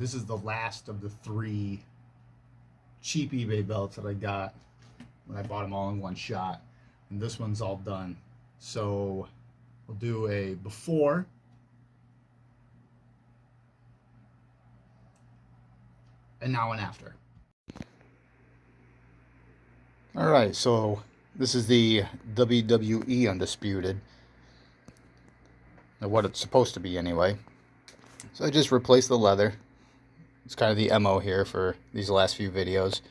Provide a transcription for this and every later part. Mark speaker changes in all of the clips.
Speaker 1: this is the last of the 3 cheap eBay belts that I got when I bought them all in one shot. And this one's all done. So we'll do a before and now and after. All right, so this is the WWE Undisputed, or what it's supposed to be anyway. So I just replaced the leather. It's kind of the MO here for these last few videos.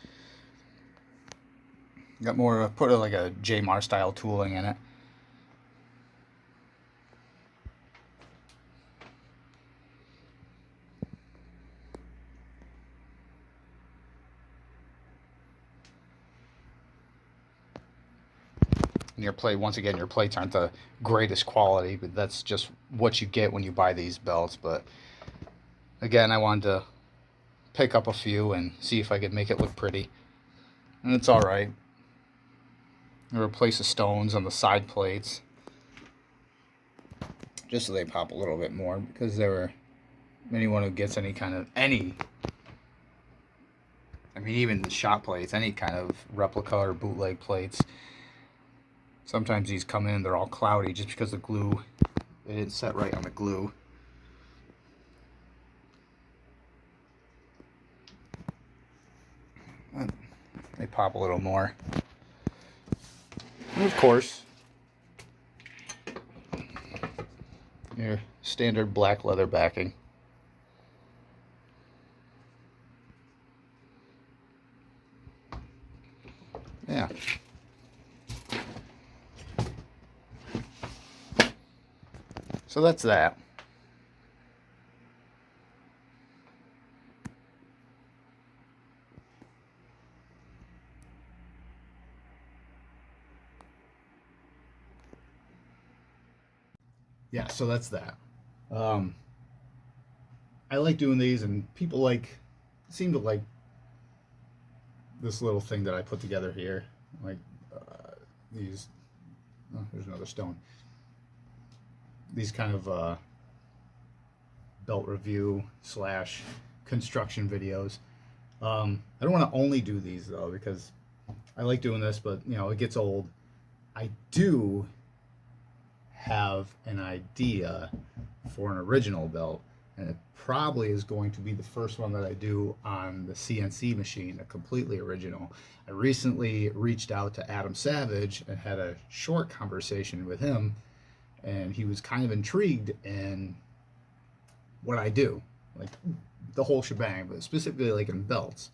Speaker 1: Got more, put like a J-Mar style tooling in it. Your plate, once again, your plates aren't the greatest quality, but that's just what you get when you buy these belts. But again, I wanted to pick up a few and see if I could make it look pretty, and it's all right. I replace the stones on the side plates just so they pop a little bit more, because there were anyone who gets any, I mean, even the shot plates, any kind of replica or bootleg plates. Sometimes these come in, they're all cloudy just because the glue, they didn't set right on the glue. They pop a little more. And of course, your standard black leather backing. Yeah. So that's that. Yeah, so that's that. I like doing these, and people seem to like this little thing that I put together here. Like these, oh, there's another stone. These kind of belt review / construction videos. I don't want to only do these though, because I like doing this, but you know, it gets old. I do have an idea for an original belt, and it probably is going to be the first one that I do on the CNC machine, a completely original. I recently reached out to Adam Savage and had a short conversation with him, and he was kind of intrigued in what I do, like the whole shebang, but specifically like in belts.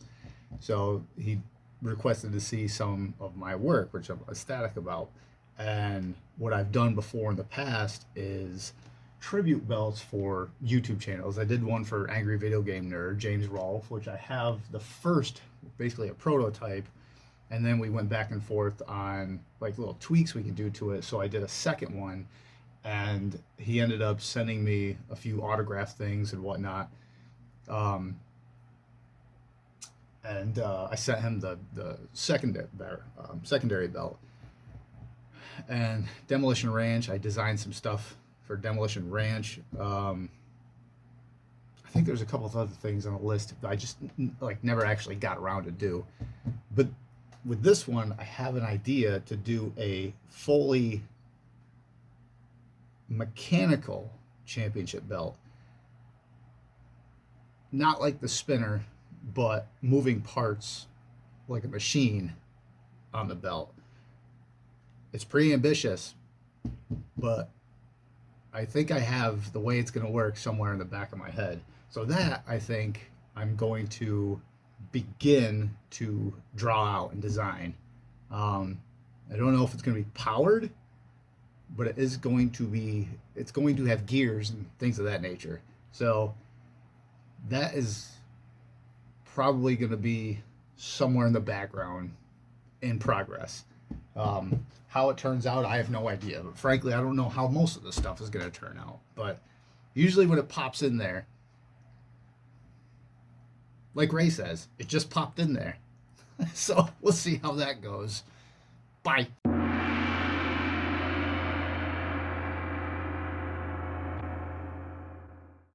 Speaker 1: So he requested to see some of my work, which I'm ecstatic about. And what I've done before in the past is tribute belts for YouTube channels. I did one for Angry Video Game Nerd, James Rolfe, which I have the first, basically a prototype, and then we went back and forth on like little tweaks we can do to it. So I did a second one, and he ended up sending me a few autograph things and whatnot. I sent him the secondary belt. And Demolition Ranch, I designed some stuff for Demolition Ranch. I think there's a couple of other things on the list that I just never actually got around to do. But with this one, I have an idea to do a fully mechanical championship belt. Not like the spinner, but moving parts like a machine on the belt. It's pretty ambitious, but I think I have the way it's going to work somewhere in the back of my head. So that, I think, I'm going to begin to draw out and design. I don't know if it's going to be powered, but it's going to have gears and things of that nature. So that is probably going to be somewhere in the background in progress. How it turns out, I have no idea. But frankly, I don't know how most of this stuff is going to turn out. But usually when it pops in there, like Ray says, it just popped in there. So we'll see how that goes. Bye.